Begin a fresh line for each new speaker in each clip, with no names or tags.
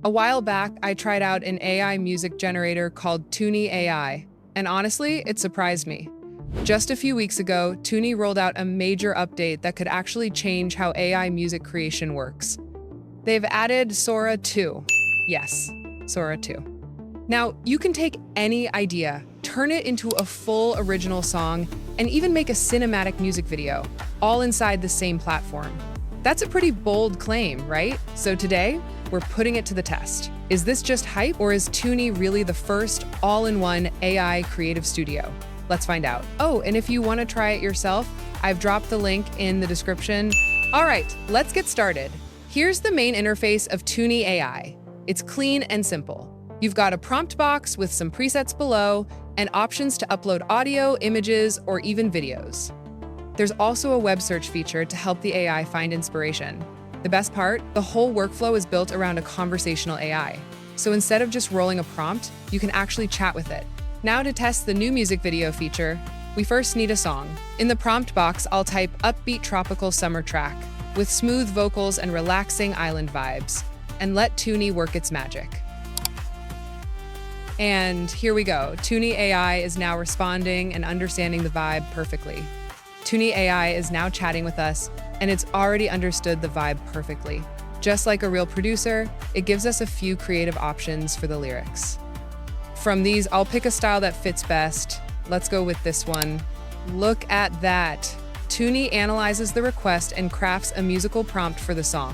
A while back, I tried out an AI music generator called Tunee AI, and honestly, it surprised me. Just a few weeks ago, Tunee rolled out a major update that could actually change how AI music creation works. They've added Sora 2. Yes, Sora 2. Now, you can take any idea, turn it into a full original song, and even make a cinematic music video, all inside the same platform. That's a pretty bold claim, right? So today, we're putting it to the test. Is this just hype, or is Tunee really the first all-in-one AI creative studio? Let's find out. Oh, and if you want to try it yourself, I've dropped the link in the description. All right, let's get started. Here's the main interface of Tunee AI. It's clean and simple. You've got a prompt box with some presets below and options to upload audio, images, or even videos. There's also a web search feature to help the AI find inspiration. The best part, the whole workflow is built around a conversational AI. So instead of just rolling a prompt, you can actually chat with it. Now to test the new music video feature, we first need a song. In the prompt box, I'll type upbeat tropical summer track with smooth vocals and relaxing island vibes, and let Tunee work its magic. And here we go. Tunee AI is now responding and understanding the vibe perfectly. Tunee AI is now chatting with us, and it's already understood the vibe perfectly. Just like a real producer, it gives us a few creative options for the lyrics. From these, I'll pick a style that fits best. Let's go with this one. Look at that. Tunee analyzes the request and crafts a musical prompt for the song.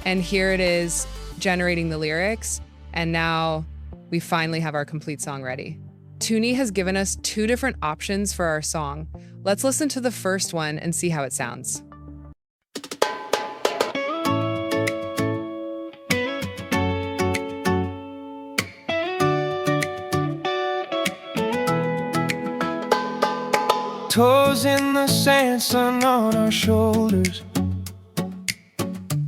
And here it is, generating the lyrics, and now we finally have our complete song ready. Tunee has given us two different options for our song. Let's listen to the first one and see how it sounds.
Toes in the sand, sun on our shoulders.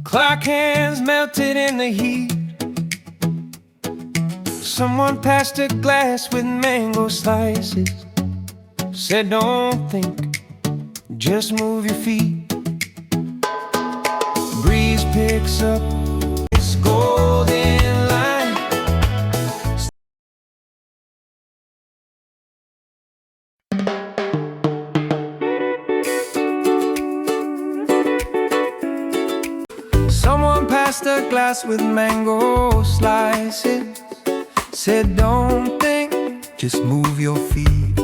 Clock hands melted in the heat. Someone passed a glass with mango slices. Said don't think, just move your feet. Breeze picks up this golden line. Someone passed a glass with mango slices. Said don't think, just move your feet.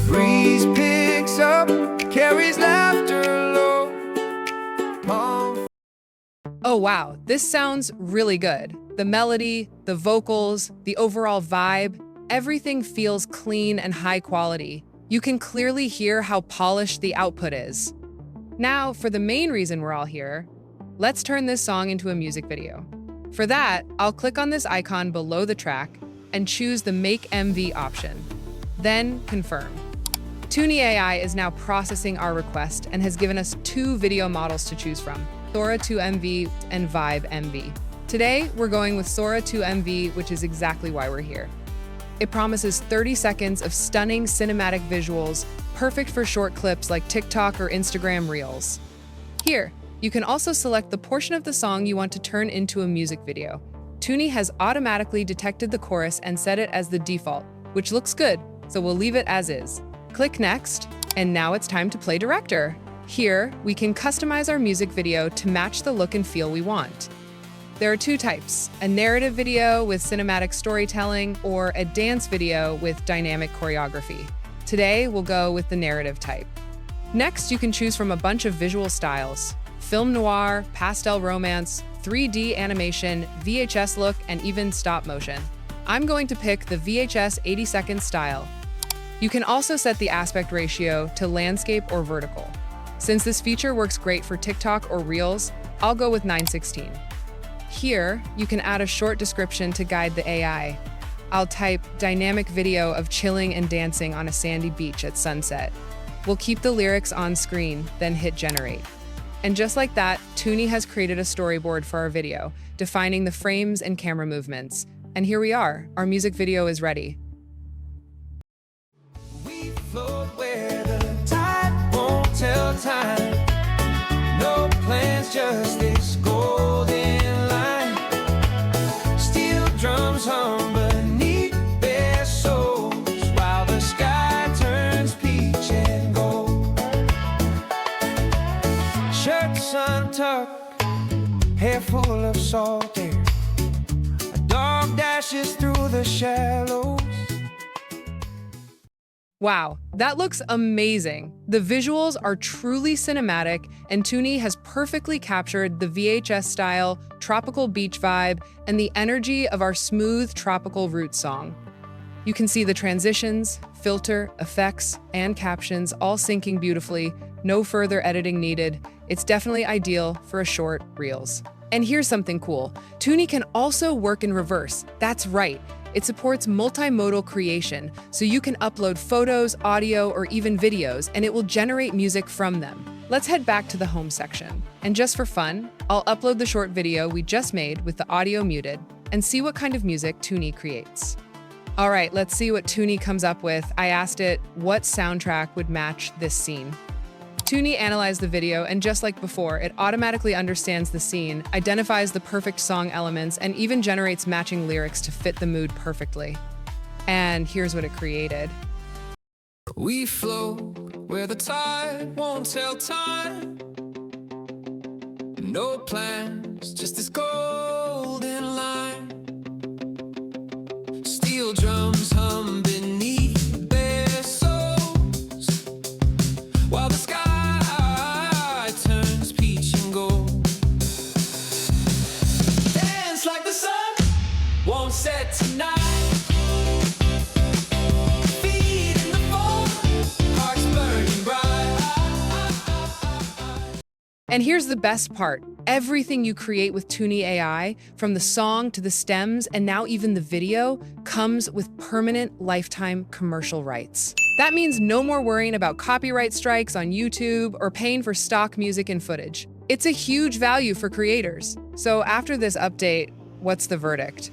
Breeze picks up, carries laughter low.
Oh wow, this sounds really good. The melody, the vocals, the overall vibe, everything feels clean and high quality. You can clearly hear how polished the output is. Now, for the main reason we're all here, let's turn this song into a music video. For that, I'll click on this icon below the track and choose the Make MV option. Then confirm. Tunee AI is now processing our request and has given us two video models to choose from, Sora 2 MV and Vibe MV. Today, we're going with Sora 2 MV, which is exactly why we're here. It promises 30 seconds of stunning cinematic visuals, perfect for short clips like TikTok or Instagram Reels. Here, you can also select the portion of the song you want to turn into a music video. Tunee has automatically detected the chorus and set it as the default, which looks good, so we'll leave it as is. Click Next, and now it's time to play director. Here, we can customize our music video to match the look and feel we want. There are two types, a narrative video with cinematic storytelling or a dance video with dynamic choreography. Today, we'll go with the narrative type. Next, you can choose from a bunch of visual styles: film noir, pastel romance, 3D animation, VHS look, and even stop motion. I'm going to pick the VHS 80-second style. You can also set the aspect ratio to landscape or vertical. Since this feature works great for TikTok or Reels, I'll go with 9:16. Here, you can add a short description to guide the AI. I'll type dynamic video of chilling and dancing on a sandy beach at sunset. We'll keep the lyrics on screen, then hit generate. And just like that, Tunee has created a storyboard for our video, defining the frames and camera movements. And here we are, our music video is ready.
We float where the tide won't tell time. No plans, just this golden line. hair full of salt air. A dog dashes through the shallows.
Wow, that looks amazing. The visuals are truly cinematic, and Tunee has perfectly captured the VHS-style, tropical beach vibe and the energy of our smooth tropical root song. You can see the transitions, filter, effects, and captions all syncing beautifully, no further editing needed. It's definitely ideal for a short reels. And here's something cool. Tunee can also work in reverse. That's right. It supports multimodal creation, so you can upload photos, audio, or even videos, and it will generate music from them. Let's head back to the home section. And just for fun, I'll upload the short video we just made with the audio muted and see what kind of music Tunee creates. All right, let's see what Tunee comes up with. I asked it what soundtrack would match this scene. Tunee analyzed the video, and just like before, it automatically understands the scene, identifies the perfect song elements, and even generates matching lyrics to fit the mood perfectly. And here's what it created.
We flow where the tide won't tell time. No plans, just this golden line. Steel drums hum beneath their souls, while the sky turns peach and gold. Dance like the sun won't set tonight. Feet in the foam, hearts burning bright.
And here's the best part. Everything you create with Tunee AI, from the song to the stems and now even the video, comes with permanent lifetime commercial rights. That means no more worrying about copyright strikes on YouTube or paying for stock music and footage. It's a huge value for creators. So after this update, what's the verdict?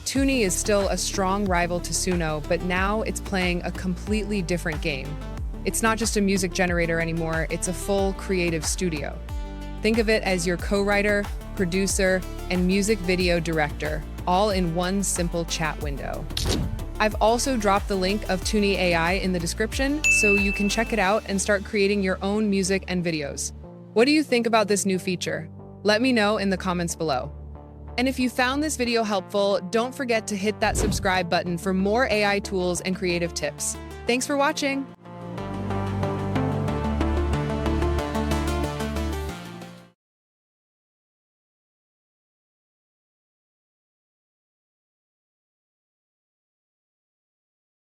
Tunee is still a strong rival to Sunoo, but now it's playing a completely different game. It's not just a music generator anymore, it's a full creative studio. Think of it as your co-writer, producer, and music video director, all in one simple chat window. I've also dropped the link of Tunee AI in the description, so you can check it out and start creating your own music and videos. What do you think about this new feature? Let me know in the comments below. And if you found this video helpful, don't forget to hit that subscribe button for more AI tools and creative tips. Thanks for watching!